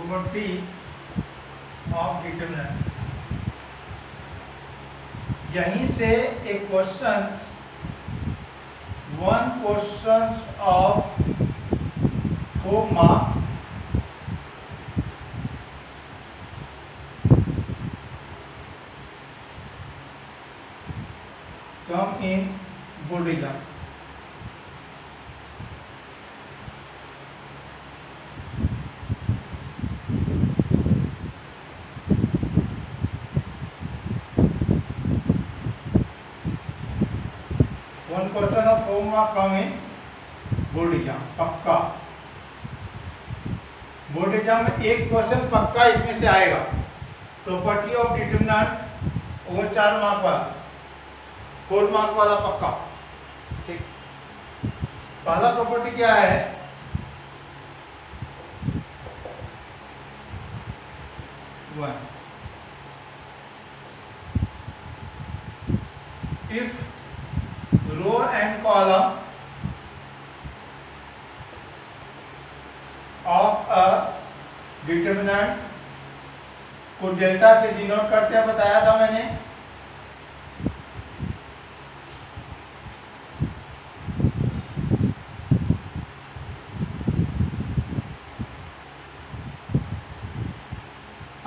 property of determinant। यहीं से एक question, one question of 4 mark come in board exam। One question of 4 mark come in board exam, पक्का board exam में एक question पक्का इसमें से आएगा। प्रॉपर्टी ऑफ डिटरमिनेंट वो 4 मार्क वाला, 4 मार्क वाला पक्का। ठीक, पहला प्रॉपर्टी क्या है? One, if row and column of a determinant को डेल्टा से डिनोट करते हैं, बताया था मैंने।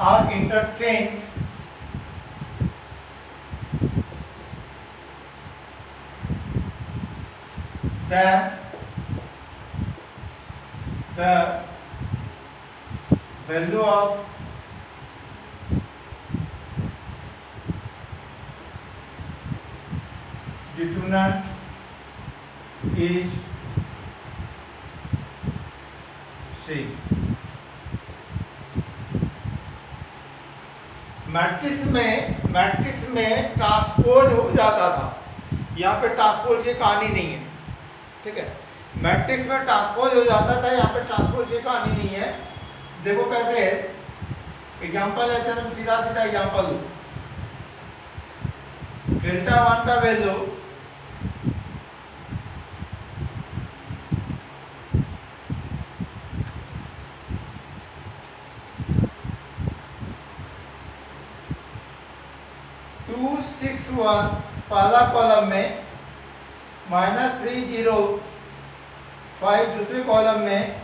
और interchange then the value of determinant is same। Matrix में ट्रांसपोज हो जाता था, यहाँ पे ट्रांसपोज की कहानी नहीं है। ठीक है, मैट्रिक्स में ट्रांसपोज हो जाता था, यहाँ पे ट्रांसपोज की कहानी नहीं है। देखो कैसे है, एग्जांपल लेते हैं, सीधा सीधा एग्जांपल लो। डेल्टा 1 का वैल्यू पहला कॉलम में, -305 दूसरे कॉलम में,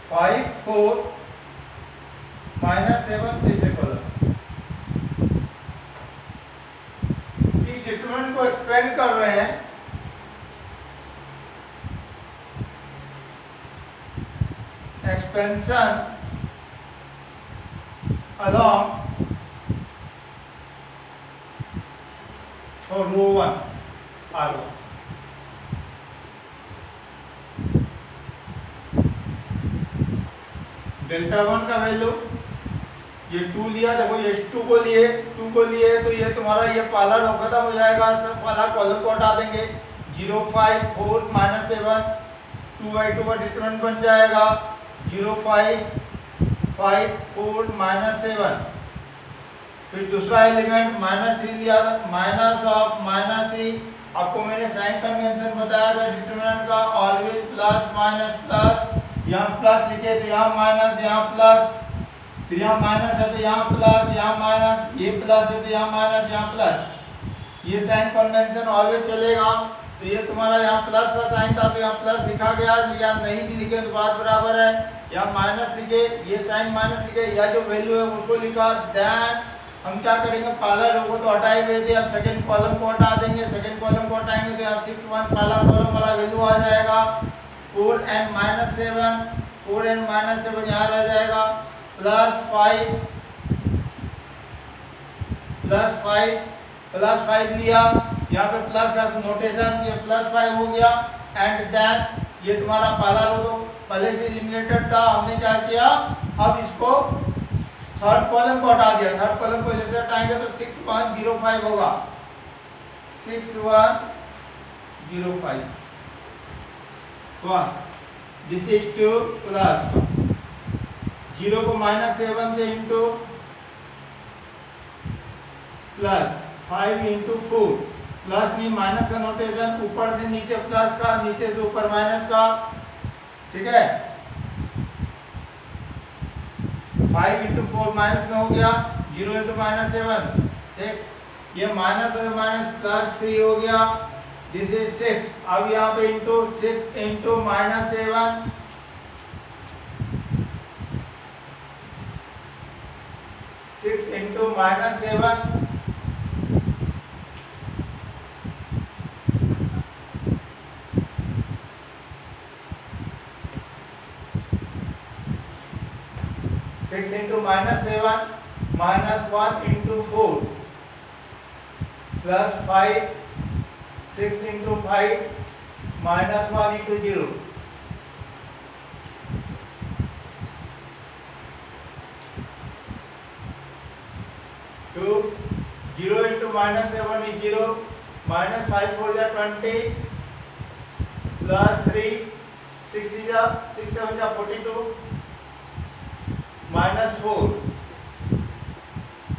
54 -7 तीसरे कॉलम। इस डिटरमिनेंट को एक्सपेंड कर रहे हैं, expansion along for row 1 R1। Delta 1 का वैल्यू ये 2 लिया, देखो ये 2 को लिए तो ये तुम्हारा ये पहला रो खत्म हो जाएगा, सब पहला कॉलम को हटा देंगे। 0 5 4 -7 2/2 का डिटरमिनेंट बन जाएगा। 0 5 5 4 -7, फिर दूसरा एलिमेंट -3 लिया, -3। आपको मैंने साइन कन्वेंशन बताया था डिटरमिनेंट का, ऑलवेज प्लस माइनस प्लस। यहाँ प्लस लिखे तो यहाँ माइनस, यहाँ प्लस, फिर यहाँ माइनस है तो यहाँ प्लस, यहाँ माइनस, ये प्लस है तो यहाँ माइनस, यहाँ प्लस। ये साइन कन्वेंशन ऑलवेज चलेगा। तो ये तुम्हारा यहाँ प्लस का साइन था तो यहाँ प्लस लिखा गया, या नहीं भी लिखे तो बात बराबर है। यहाँ माइनस लिखे, ये साइन माइनस लिखे, या जो वैल्यू है उसको लिखा। देन हम क्या करेंगे, पहला रो को तो हटाए हुए थे, अब सेकंड कॉलम को हटा देंगे। सेकंड कॉलम को हटाएंगे तो यहाँ 6 1 पहला कॉलम वाला वैल्यू आ जाएगा। 4n -7 यहाँ रह जाएगा, +5 लिया, यहाँ पे प्लस का नोटेशन, ये +5 हो गया। एंड देन ये तुम्हारा पहला रो तो पहले से एलिमिनेटेड था, हमने क्या किया, अब इसको थर्ड कॉलम को हटा दिया। थर्ड कॉलम को जैसे हटाएंगे तो 6105 होगा, 6105। दिस इज टू प्लस 0 को -7 से इंटू प्लस 5 इंटू 4, प्लस नहीं माइनस का नोटेशन, ऊपर से नीचे प्लस का, नीचे से ऊपर माइनस का। ठीक है, 5 इंटू 4 माइनस में हो गया 0 इंटू माइनस 7, ठीक, ये माइनस और माइनस प्लस 3 हो गया, दिस इज 6। अब यहाँ पे into 6 into minus 7, 6 into minus 7, 6 into minus 7 minus 1 into 4 plus 5, 6 into 5 minus 1 into 0, two 0 into minus 7 is 0, minus 5 4 जा 20 प्लस 3 6 जा 6 7 जा 42 माइनस 4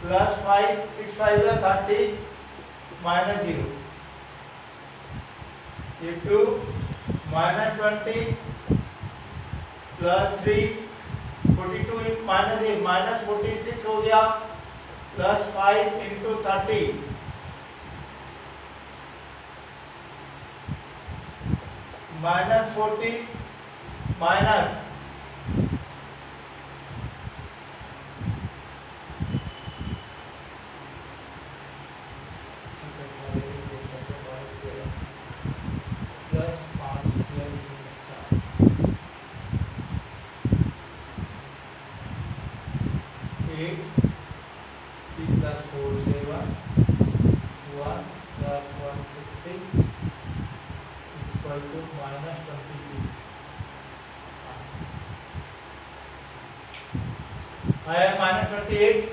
प्लस 5 6 5 जा 30 माइनस 0, ये 2 माइनस 20 प्लस 3 42 माइनस 1 माइनस 46 हो गया, plus 5 into 30 minus 40 minus 28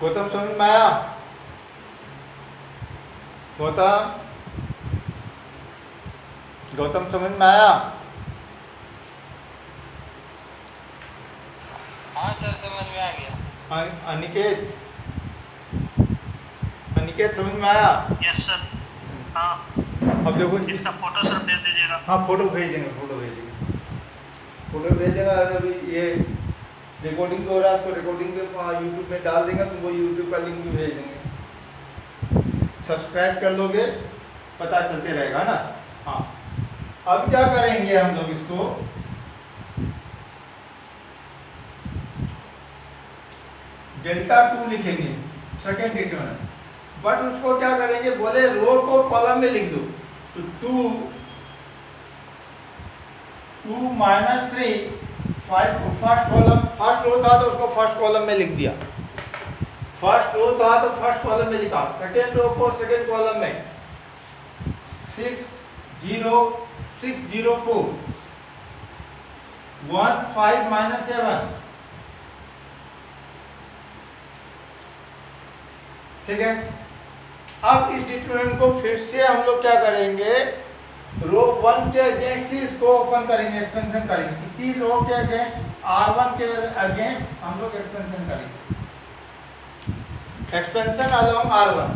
Gautam समझ में आया? गौतम समझ में आया? हाँ सर समझ में आ गया। अनिकेत समझ में आया? Yes sir. हाँ अब देखो इसका फोटो सर भेज दीजिएगा। हाँ फोटो भेज देंगे और अभी ये रिकॉर्डिंग हो रहा है, उसको रिकॉर्डिंग पे यूट्यूब में डाल देंगे, तुमको यूट्यूब का लिंक भी भेज देंगे, सब्सक्राइब कर लोगे पता चलते रहेगा ना। हाँ अब क्या करेंगे हम लोग, इसको डेल्टा 2 लिखेंगे सेकेंड डिटरमिनेंट, बट उसको क्या करेंगे, बोले रो को कॉलम में लिख दो, तो 2 माइनस 3 5 फर्स्ट कॉलम, फर्स्ट रो था तो उसको फर्स्ट कॉलम में लिख दिया, फर्स्ट रो था तो फर्स्ट कॉलम में लिखा, सेकेंड रो को सेकेंड कॉलम में 6 0 6 0 4 1 5 माइनस 7, ठीक है। अब इस डिटरमिनेंट को फिर से हम लोग क्या करेंगे, रो 1 के अगेंस्ट ही इसको ओपन करेंगे, एक्सपेंशन करेंगे, इसी रो के अगेंस्ट R1 के अगेंस्ट हम लोग एक्सपेंशन करेंगे, एक्सपेंशन अलोंग R1,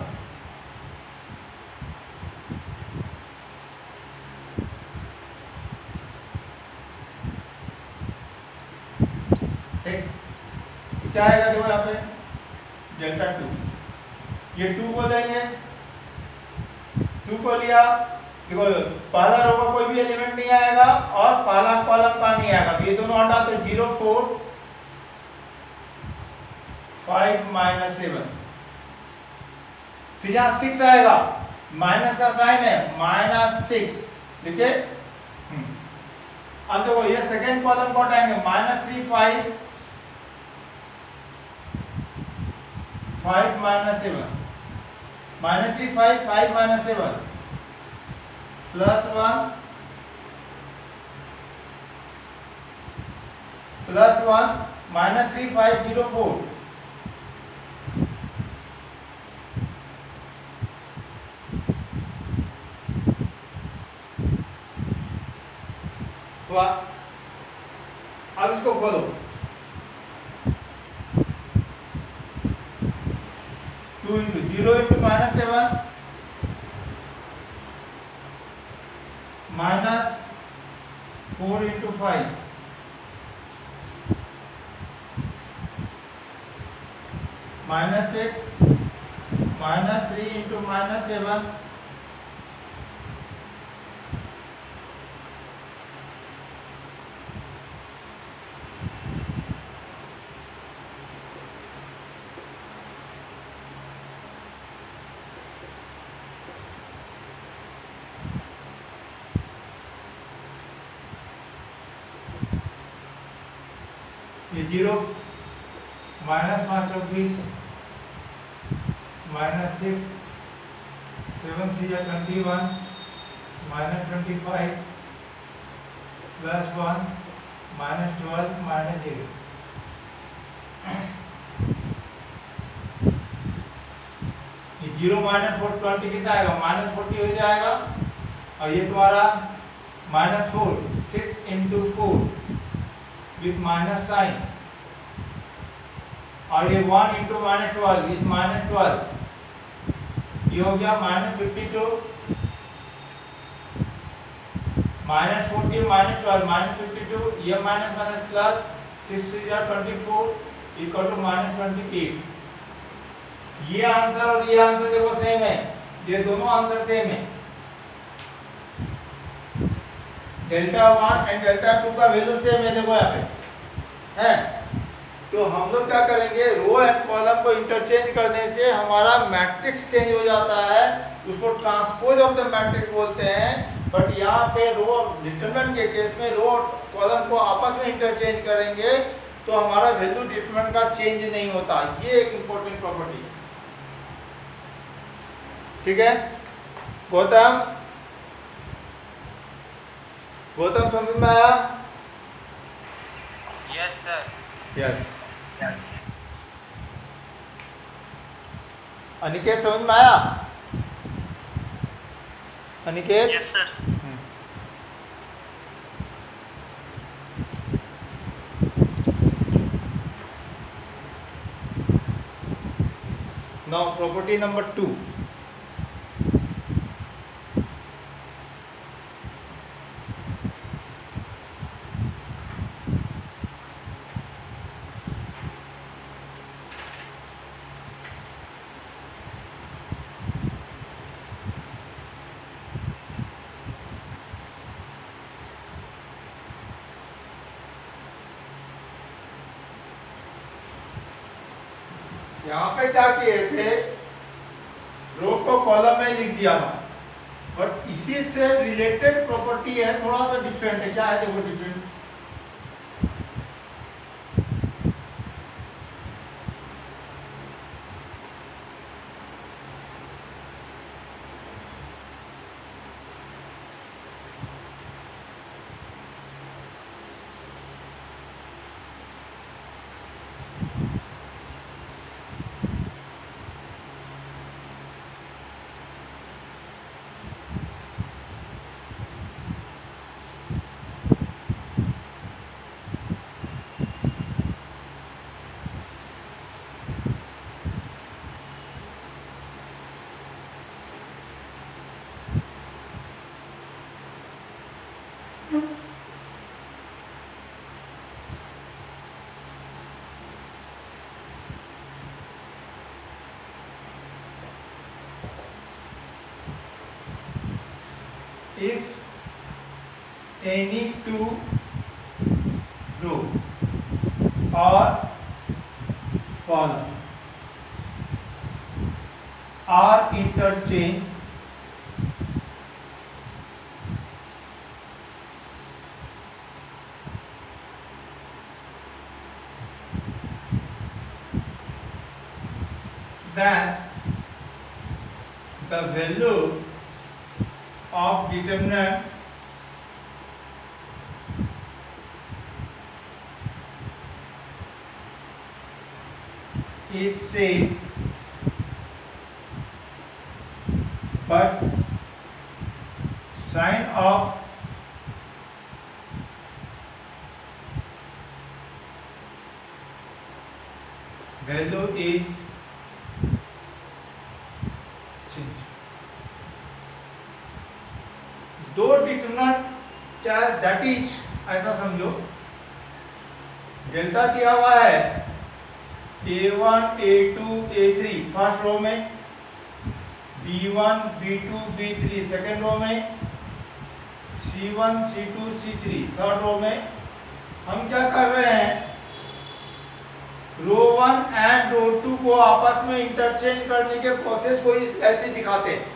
ठीक। क्या आएगा देखो यहाँ पे डेल्टा 2, ये 2 को लेंगे, 2 को लिया, देखो पहला रो का कोई भी एलिमेंट नहीं आएगा और पहला कॉलम का नहीं आएगा, ये दोनों हटा तो 0 4 5 माइनस 7, फिर यहाँ 6 आएगा, माइनस का साइन है -6 लिखे। अब देखो ये सेकेंड कॉलम को हटाएंगे, -3 5 5 माइनस 7, -3 5 5 माइनस 7 प्लस 1 -3 5 0 4 हुआ। अब इसको खोलो, 2 इंटू 0 इंटू -7 4 into 5 -6 -3 into -7 ये 0 -5 20 -6 7 3 या 21 -25 +1 -12 -0 ये 0 -4 20 कितना आएगा -40 हो जाएगा और ये तुम्हारा -4 6 into 4 with minus sign और ये 1 into -12 with -12 ये हो गया -52 -40 -12 -52 ये minus minus plus 6 3 24 equal to -28 ये आंसर और ये आंसर देखो सेम है ये दोनों आंसर सेम है डेल्टा 1 एंड डेल्टा 2 का वैल्यू सेम है देखो यहाँ पे है तो हम लोग क्या करेंगे रो एंड कॉलम को इंटरचेंज करने से हमारा मैट्रिक्स चेंज हो जाता है उसको ट्रांसपोज ऑफ द मैट्रिक्स बोलते हैं बट यहाँ पे रो डिटरमिनेंट के केस में रो और कॉलम को आपस में इंटरचेंज करेंगे तो हमारा वैल्यू डिटरमिनेंट का चेंज नहीं होता ये एक इंपॉर्टेंट प्रॉपर्टी है ठीक है गौतम समझ में आया यस सर यस अनिकेत समझ में आया Aniket yes sir now property number 2 यहाँ पे क्या किए थे रो को कॉलम में लिख दिया था बट इसी से रिलेटेड प्रॉपर्टी है थोड़ा सा डिफरेंट है क्या है देखो different if any two row or column are interchanged then the value of determinant is same but sign of value is changed. दो डिटरमिनेंट क्या है, दैट इज, ऐसा समझो डेल्टा दिया हुआ है A1 A2 A3 first row में, B1 B2 B3 second row में, C1 C2 C3 third row में। हम क्या कर रहे हैं, रो 1 एंड रो 2 को आपस में इंटरचेंज करने के प्रोसेस को ऐसे दिखाते हैं।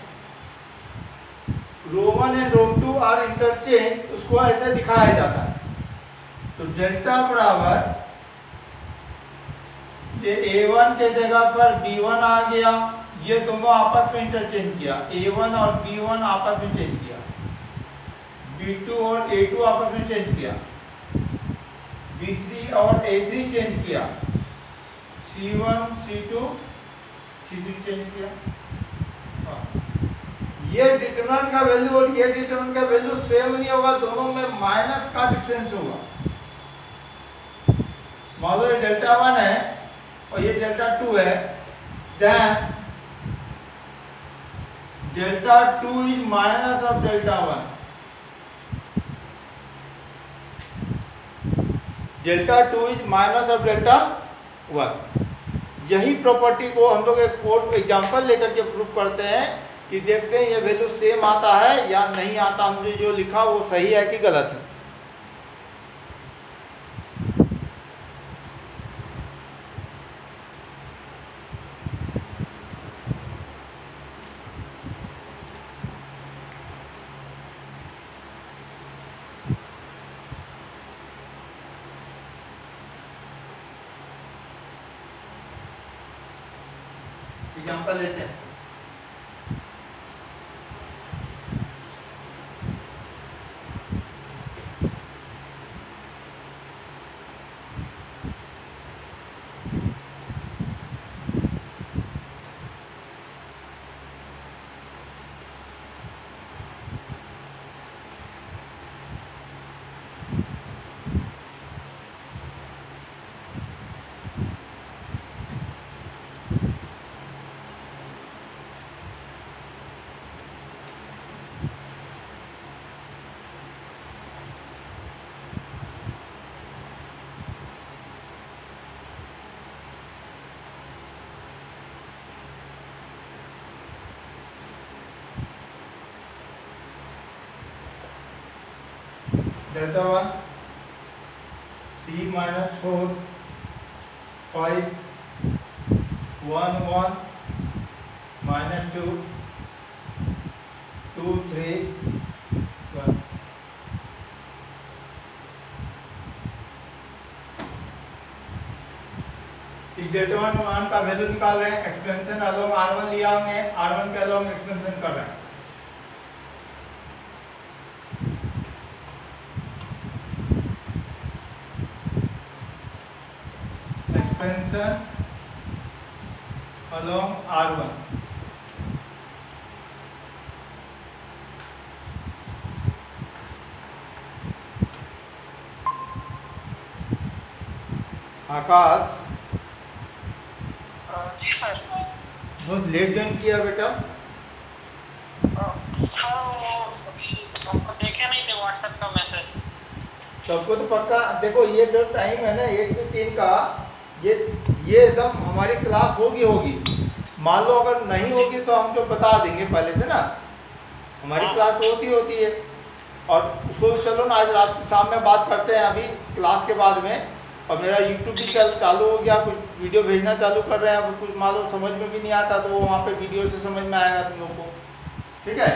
रो 1 एंड रो 2 आर इंटरचेंज, उसको ऐसे दिखाया जाता है। तो डेल्टा बराबर ये A1 के जगह पर B1 आ गया, ये दोनों आपस में इंटरचेंज किया, A1 और B1 आपस में चेंज किया, B2 और A2 आपस में चेंज किया, B3 और A3 चेंज किया, C1 C2 C3 चेंज किया। ये डिटरमिनेंट का वैल्यू और ये डिटरमिनेंट का वैल्यू सेम नहीं होगा, दोनों में माइनस का डिफरेंस होगा। मान लो ये डेल्टा 1 है और ये डेल्टा 2 है, then delta 2 is minus of delta 1। Delta 2 is minus of delta 1। यही प्रॉपर्टी को हम लोग एक और एग्जांपल लेकर के प्रूव करते हैं कि देखते हैं ये वैल्यू सेम आता है या नहीं आता, मुझे जो लिखा वो सही है कि गलत है। एग्जांपल लेते हैं। Delta 1 3 minus 4 5 1 1 minus 2 2 3 1। इस डेल्टा 1 का वैल्यू निकाल रहे हैं, एक्सपेंशन अलोंग R1 लिया हमने, R1 के अलोंग एक्सपेंशन कर रहे हैं। Expansion along R1। आकाश जी सर। बहुत लेट ज्वाइन किया बेटा। सर वो हमको देखे नहीं थे व्हाट्सएप का मैसेज। सबको तो पक्का देखो, ये जो टाइम है ना 1 से 3 का, ये एकदम हमारी क्लास होगी। मान लो अगर नहीं होगी तो हम तो बता देंगे पहले से ना, हमारी क्लास होती है। और उसको चलो ना आज रात शाम में बात करते हैं, अभी क्लास के बाद में। और मेरा यूट्यूब भी चालू हो गया, कुछ वीडियो भेजना चालू कर रहे हैं। अब कुछ मान लो समझ में भी नहीं आता तो वो वहाँ पे वीडियो से समझ में आएगा तुम लोग को, ठीक है?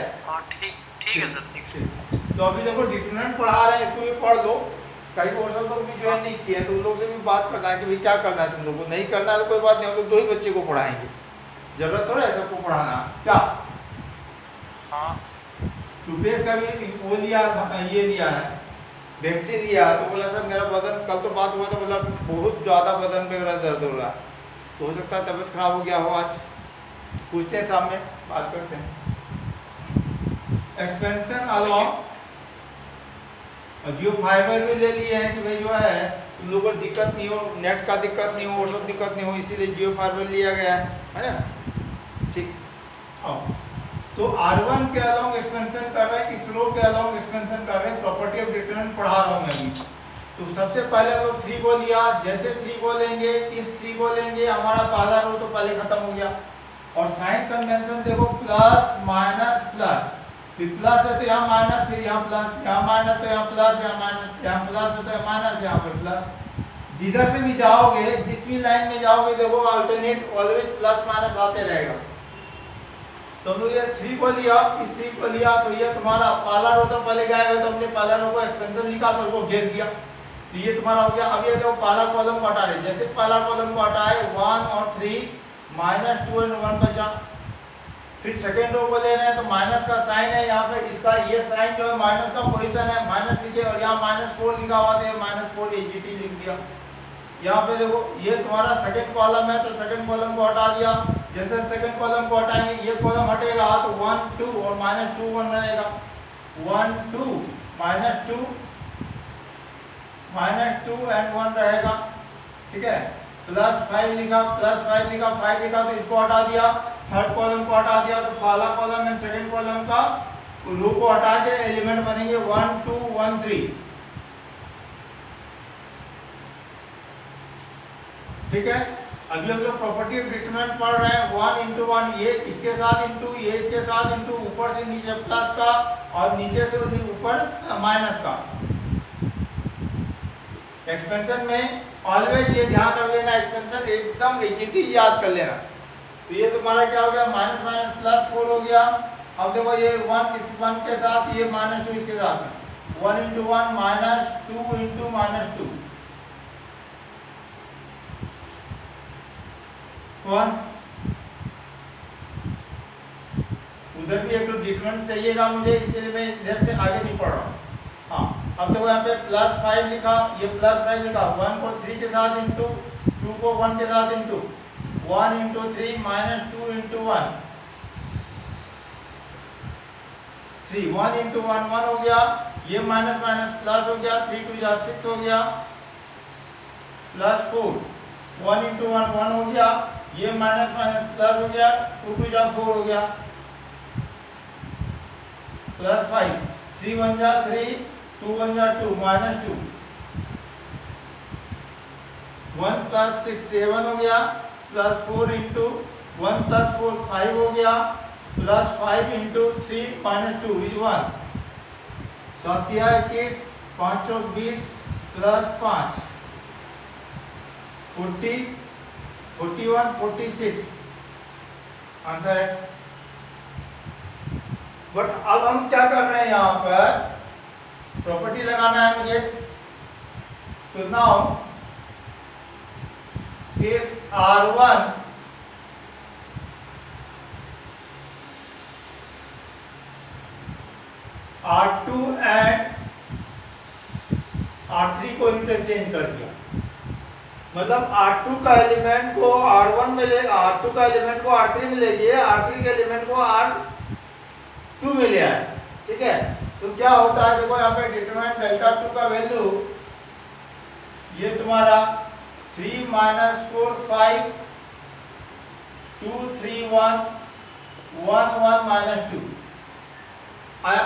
ठीक है सर, ठीक है। तो अभी देखो डिटरमिनेंट पढ़ा रहे हैं, इसको भी पढ़ लो। कई और सब लोग भी ज्वाइन नहीं किए, तो उन लोग से भी बात करना है कि भाई क्या करना है तुम लोग को। नहीं करना है तो कोई बात नहीं, हम लोग 2 ही बच्चे को पढ़ाएंगे, जरूरत थोड़ा है सबको पढ़ाना। क्या टूपेश का भी वो लिया, ये लिया है, वैक्सीन लिया, तो बोला सर मेरा बदन, कल तो बात हुआ था, बोला बहुत ज़्यादा बदन पे मेरा दर्द हो रहा है, तो हो सकता है तबीयत खराब हो गया हो। आज पूछते हैं, सामने बात करते हैं। एक्सपेंशन अलोंग, जियो फाइबर भी ले लिए हैं कि भाई जो है तुम लोगों को दिक्कत नहीं हो, नेट का दिक्कत नहीं हो और सब दिक्कत नहीं हो, इसीलिए जियो फाइबर लिया गया है ना। ठीक, आओ तो R1 के अलोंग एक्सपेंशन कर रहे हैं, इस रो के अलोंग एक्सपेंशन कर रहे हैं, प्रॉपर्टी ऑफ डिटरमिनेंट पढ़ा रहा हूं मैं अभी। तो सबसे पहले हम लोग 3 को लिया, जैसे 3 को लेंगे, इस 3 को लेंगे, हमारा पहला रो तो पहले खत्म हो गया। और साइन कन्वेंशन देखो, प्लस माइनस प्लस, फिर प्लस है तो यहाँ माइनस, फिर यहाँ प्लस, यहाँ माइनस तो यहाँ प्लस, यहाँ माइनस, यहाँ प्लस है तो यहाँ माइनस, यहाँ पर प्लस। जिधर से भी जाओगे, जिस भी लाइन में जाओगे, देखो अल्टरनेट ऑलवेज प्लस माइनस आते रहेगा। तो हम लोग ये 3 को लिया, इस 3 को लिया, तो ये तुम्हारा पहला रो तो पहले गया है, तो हमने पहला रो को एक्सपेंशन लिखा तो उसको घेर दिया, तो ये तुम्हारा हो गया। अब ये देखो पहला कॉलम को हटा रहे, जैसे पहला कॉलम को हटाए 1 और 3 माइनस 2 और 1 बचा। फिर सेकेंड रो को ले रहे हैं तो माइनस का साइन है यहाँ पे, इसका ये साइन जो है माइनस का पोजीशन है, माइनस लिखे, और यहाँ -4 लिखा हुआ था, -4 एजीटी लिख दिया। यहाँ पे देखो ये तुम्हारा सेकंड कॉलम है, तो सेकंड कॉलम को हटा दिया, जैसे सेकंड कॉलम को हटाएंगे ये कॉलम हटेगा तो 1 2 और -2 1 रहेगा, 1 2 -2 एंड 1 रहेगा, ठीक है। +5 लिखा, +5 लिखा, 5 लिखा, तो इसको हटा दिया, थर्ड कॉलम को हटा दिया, तो पहला कॉलम एंड सेकंड कॉलम का रो को हटा के एलिमेंट बनेंगे 1 2 1 3, ठीक है। अभी हम लोग प्रॉपर्टी ऑफ डिटरमिनेंट पढ़ रहे हैं, 1 × 1, ये इसके साथ इंटू, ये इसके साथ इंटू, ऊपर से नीचे प्लस का और नीचे से ऊपर माइनस का। एक्सपेंशन में ऑलवेज ये ध्यान रख लेना, एक्सपेंशन एकदम एजीटी याद कर लेना। तो ये तुम्हारा क्या हो गया, माइनस माइनस प्लस 4 हो गया। अब देखो ये 1 इस 1 के साथ, ये -2 इसके साथ में, 1 × 1 -2 × -2 1। उधर भी एक तो डिटरमिनेंट चाहिएगा मुझे, इसलिए मैं इधर से आगे नहीं पढ़ रहा हूँ। हाँ, अब देखो यहाँ पे +5 लिखा, ये +5 लिखा, 1 को 3 के साथ इंटू, 2 को 1 के साथ इंटू, 1 × 3 -2 × 1 3, 1 × 1 1 हो गया, ये माइनस माइनस प्लस हो गया, 3 2 जा 6 हो गया, +4, 1 × 1 1 हो गया, ये माइनस माइनस प्लस हो गया, 2 2 जा 4 हो गया, +5, 3 1 जा 3, 2 1 जा 2, -2, 1 + 6 7 हो गया, +4 × 1 + 4 5 हो गया, +5 × 3 -2 is 1, 7 21, 5 20 +5 40 41 46 आंसर है। बट अब हम क्या कर रहे हैं, यहाँ पर प्रॉपर्टी लगाना है मुझे। तो now if R1 R2 and R3 को इंटरचेंज कर दिया, मतलब R2 का एलिमेंट को R1 में ले, R2 का एलिमेंट को R3 में ले गए, R3 के एलिमेंट को R2 में ले आए, ठीक है। तो क्या होता है, देखो यहाँ पे डिटरमिनेंट Δ2 का वैल्यू ये तुम्हारा 3 - 4 5 2 3 1 1 1 -2 आया।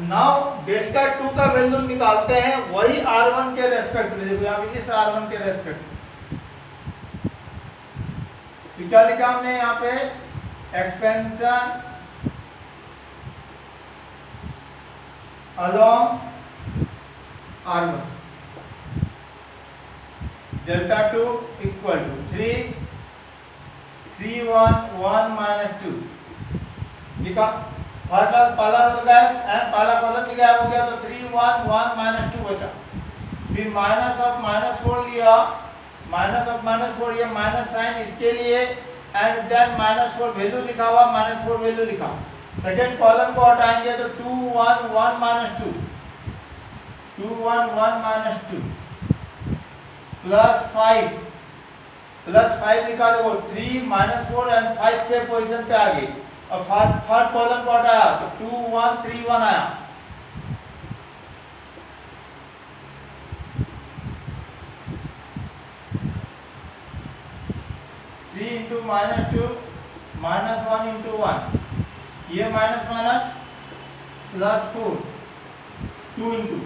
नाउ Δ2 का वैल्यू निकालते हैं वही R1 के रेस्पेक्ट में, देखो यहाँ पे इस R1 के रेस्पेक्ट में, तो क्या लिखा हमने यहाँ पे, एक्सपेंशन अलोंग R1, Δ2 = 3 3 1 1 -2 लिखा। पहला रो गया एंड पहला कॉलम भी गायब हो गया, तो 3 1 1 -2 बचा। फिर -4 लिया, -4 ये माइनस साइन इसके लिए, एंड देन -4 वैल्यू लिखा हुआ, -4 वैल्यू लिखा। सेकंड कॉलम को हटाएंगे तो 2 1 1 -2 2 1 1 -2 +5 लिखा, देखो 3 -4 एंड 5 पे पोजीशन पे आ गई। और थर्ड कॉलम को हटाया तो 2 1 3 1 आया। -2 -1 × 1 ये माइनस माइनस प्लस 4 2 इंटू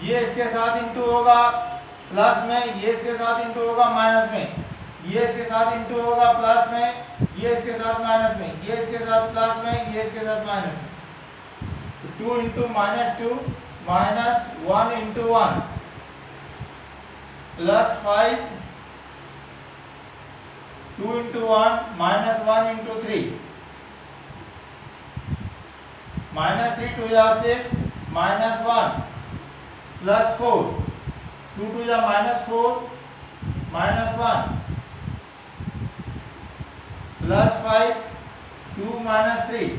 ये इसके साथ इंटू होगा प्लस में, ये इसके साथ इंटू होगा माइनस में, ये इसके साथ इंटू होगा प्लस में, ये इसके साथ माइनस में, ये इसके साथ प्लस में, ये इसके साथ माइनस में। 2 into minus 2 minus 1 into 1 plus 5 2 into 1 minus 1 into 3 minus 3 2 जा 6 माइनस 1 प्लस 4 2 2 जा माइनस 4 माइनस 1 प्लस 5 2 माइनस 3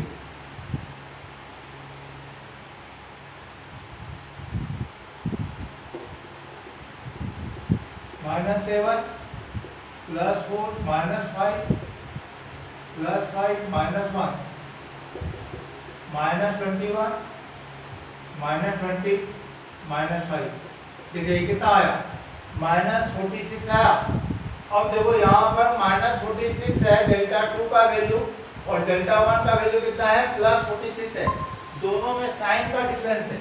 minus 7 plus 4 minus 5 plus 5 minus 1 minus 21 minus 20 minus 5। देखिए ये कितना आया माइनस 46 आया। अब देखो यहाँ पर माइनस 46 है डेल्टा 2 का वैल्यू और डेल्टा 1 का वैल्यू कितना है प्लस 46 है। दोनों में साइन का डिफरेंस है,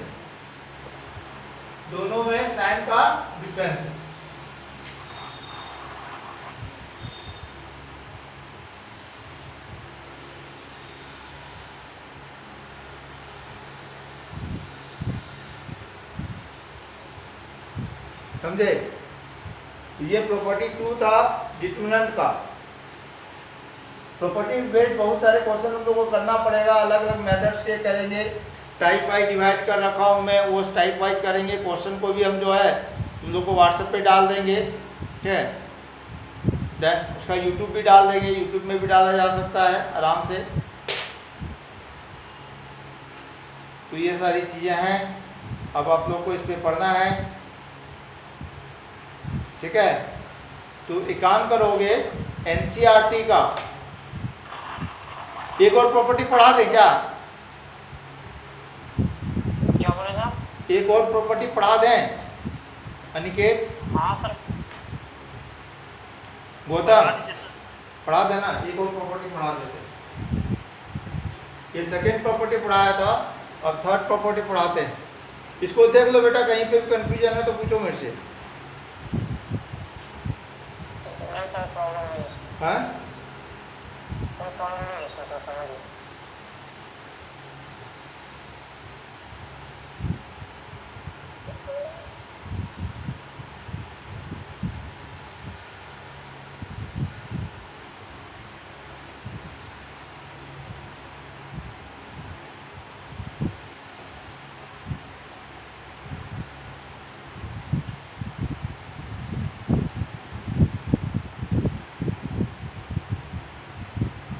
दोनों में साइन का डिफरेंस है। समझे? ये प्रॉपर्टी 2 था डिटरमिनेंट का। प्रॉपर्टी बेस्ड बहुत सारे क्वेश्चन हम लोगों को करना पड़ेगा, अलग अलग मेथड्स के करेंगे। टाइप वाइज डिवाइड कर रखा हूँ मैं, वो टाइप वाइज करेंगे। क्वेश्चन को भी हम जो है तुम लोग को व्हाट्सएप पे डाल देंगे, ठीक है। देन उसका यूट्यूब भी डाल देंगे, यूट्यूब में भी डाला जा सकता है आराम से। तो ये सारी चीज़ें हैं, अब आप लोग को इस पर पढ़ना है, ठीक है। तो एक काम करोगे एनसीईआरटी का एक और प्रॉपर्टी पढ़ा दें क्या? क्या बोले साहब? एक और प्रॉपर्टी पढ़ा दें अनिकेत? हाँ सर। गौतम पढ़ा देना, एक और प्रॉपर्टी पढ़ा देते। ये सेकेंड प्रॉपर्टी पढ़ाया था, अब थर्ड प्रॉपर्टी पढ़ाते हैं। इसको देख लो बेटा, कहीं पे भी कंफ्यूजन है तो पूछो मेरे से। हाँ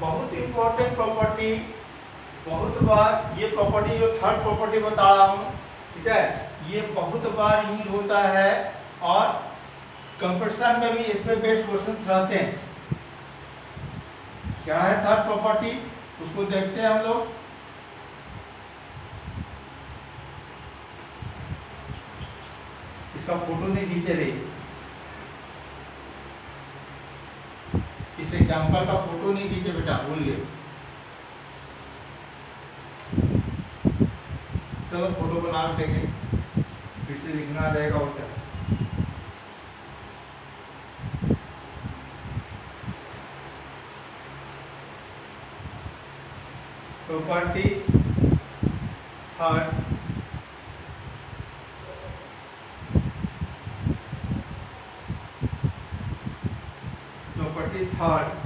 बहुत इंपॉर्टेंट प्रॉपर्टी, बहुत बार ये प्रॉपर्टी जो थर्ड प्रॉपर्टी बता रहा हूँ, ठीक है, ये बहुत बार यूज होता है और कंपटीशन में भी इस पे बेस्ड क्वेश्चन रहते हैं। क्या है थर्ड प्रॉपर्टी, उसको देखते हैं हम लोग। इसका फोटो नहीं खींचे रही, इस एग्जाम्पल का फोटो नहीं खींचे बेटा, भूल गए। चलो फोटो बना देंगे, फिर से लिखना रहेगा और क्या। Property third, property third,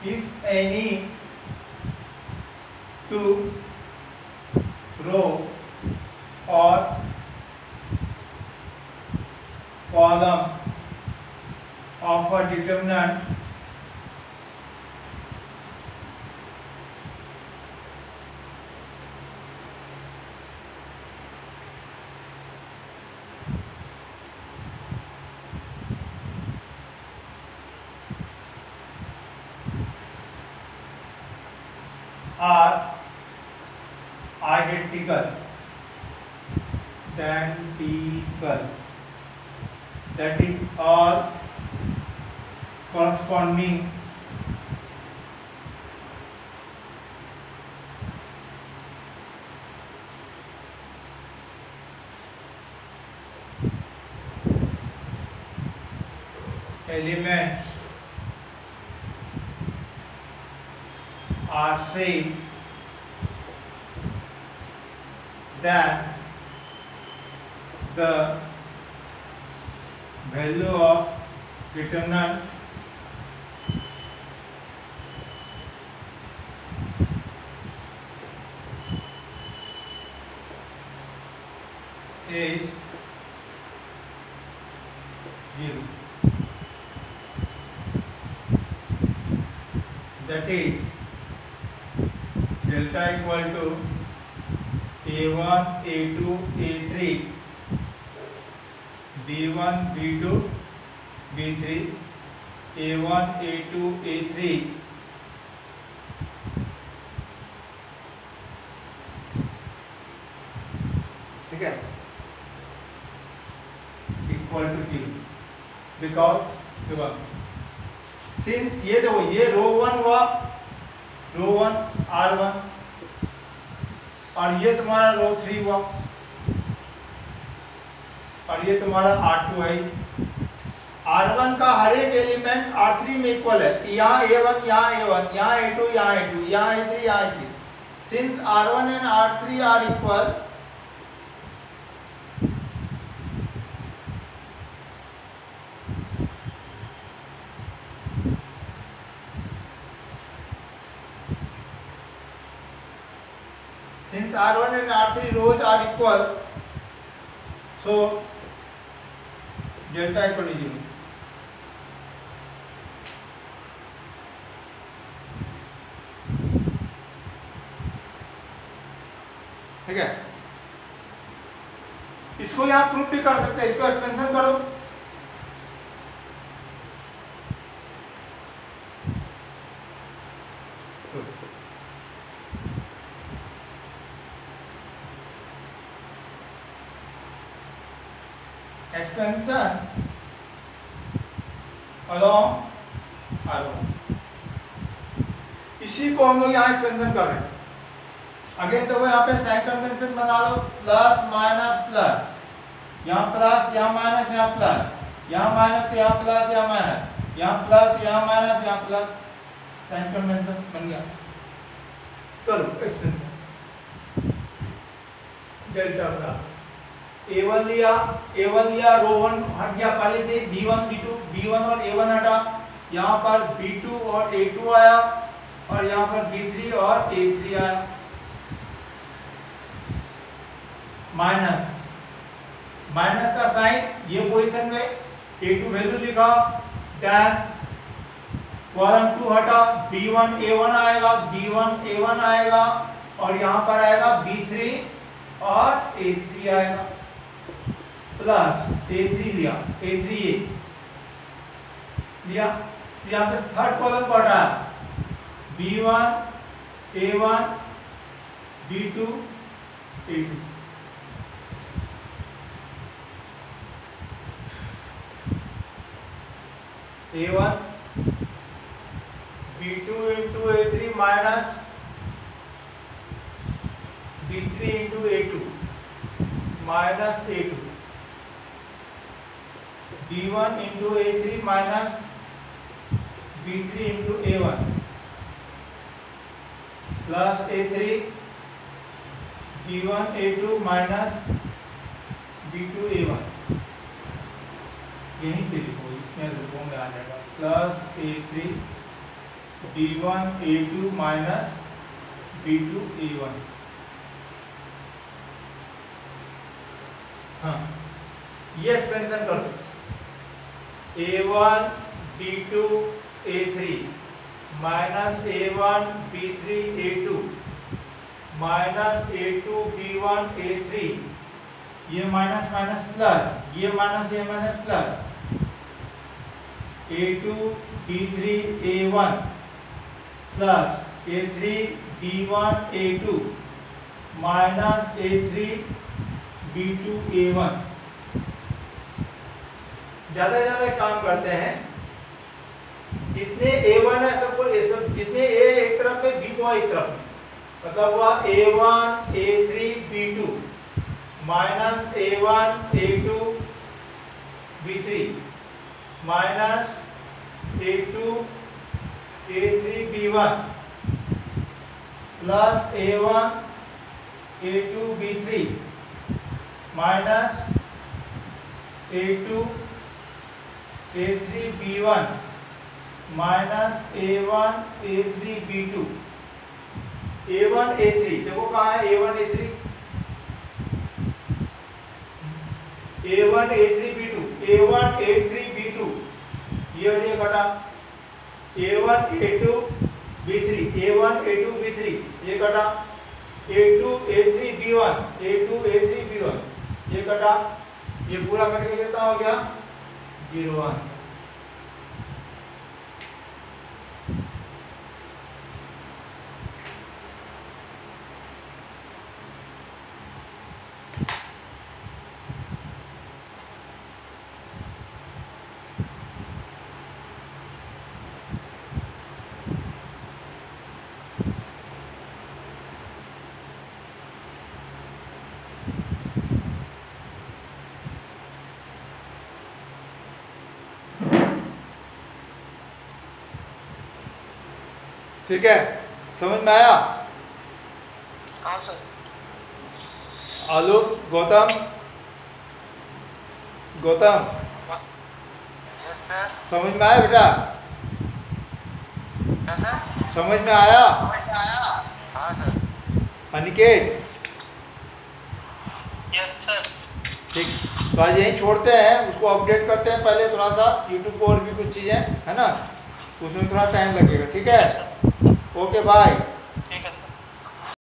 if any two row or column of a determinant are identical, that is all corresponding elements are same, then the value of determinant is 0. That is delta equal to A1, A2, A3, B1, B2, B3, A1, A2, A3, ठीक है, equal to 0, because since ये देखो ये रो 1 हुआ, रो 1 R1 और ये तुम्हारा रो 3 हुआ और ये तुम्हारा R2 है। R1 का हर एक एलिमेंट R3 में इक्वल है, यहाँ A1, यहाँ A1, यहाँ A2, यहाँ A2, यहाँ A3, यहाँ A3। Since R1 and R3 are equal, since R1 and R3 rows are equal, so delta equal to 0. ठीक है, इसको यहां प्रूफ भी कर सकते हैं, इसको एक्सपेंशन करो। एक्सपेंशन along R1, इसी को हम लोग यहाँ एक्सपेंशन कर रहे हैं। अगेन तो वो यहाँ पे साइन कन्वेंशन बना लो, प्लस माइनस प्लस, यहाँ प्लस, यहाँ माइनस, यहाँ प्लस, यहाँ माइनस, यहाँ प्लस, यहाँ माइनस, यहाँ प्लस, यहाँ माइनस, यहाँ प्लस, साइन कन्वेंशन बन गया। करो एक्सपेंशन, डेल्टा का A1 लिया, रो 1 हट गया पहले से, B1, B2, B1 और A1 हटा, यहाँ पर B2 और A2 आया और यहाँ पर B3 और A3 आया। माइनस, माइनस का साइन ये पोजीशन में, A2 वैल्यू लिखा, देन कॉलम 2 हटा, B1 A1 आएगा, B1 A1 आएगा और यहाँ पर आएगा B3 और A3 आएगा, प्लस A3 लिया, A3 ये लिया, यहाँ पे थर्ड कॉलम को हटाया, B1 A1 B2 A2, A1 B2 into A3 minus B3 into A2 minus A2, B1 into A3 minus B3 into A1 plus A3 B1 A2 minus B2 A1, यहीं पे लिखो, इसमें रूपों में आ जाएगा, plus A3 B1 A2 minus B2 A1। हाँ, ये expansion कर दो, A1 B2 A3 minus A1 B3 A2 minus A2 B1 A3, ये माइनस माइनस प्लस, ये minus plus, A2 B3 A1 plus A3 B1 A2 minus A3 B2 A1। ज्यादा काम करते हैं, जितने A1 है सबको जितने A एक तरफ में B को एक तरफ में, मतलब हुआ A1 A3 B2 minus A1 A2 B3 minus A2 A3 B1 plus A1 A2 B3 minus A2 A3 B1 minus A1 A3 B2। A1 A3 देखो कहाँ है A1 A3, A1 A3 B2, A1 A3 B2 ये और ये कटा, A1 A2 B3, A1 A2 B3 ये कटा, A2 A3 B1, A2 A3 B1 ये कटा, ये पूरा कट के कितना हो गया 0 आंसर। ठीक है, समझ में आया? हाँ सर। आलू गौतम यस सर। समझ में आया बेटा? Yes sir. समझ में आया? हाँ सर। Aniket yes sir. ठीक, तो आज यहीं छोड़ते हैं, उसको अपडेट करते हैं पहले थोड़ा सा, यूट्यूब को और भी कुछ चीज़ें है ना, उसमें थोड़ा टाइम लगेगा। ठीक है, ओके बाय। ठीक है सर।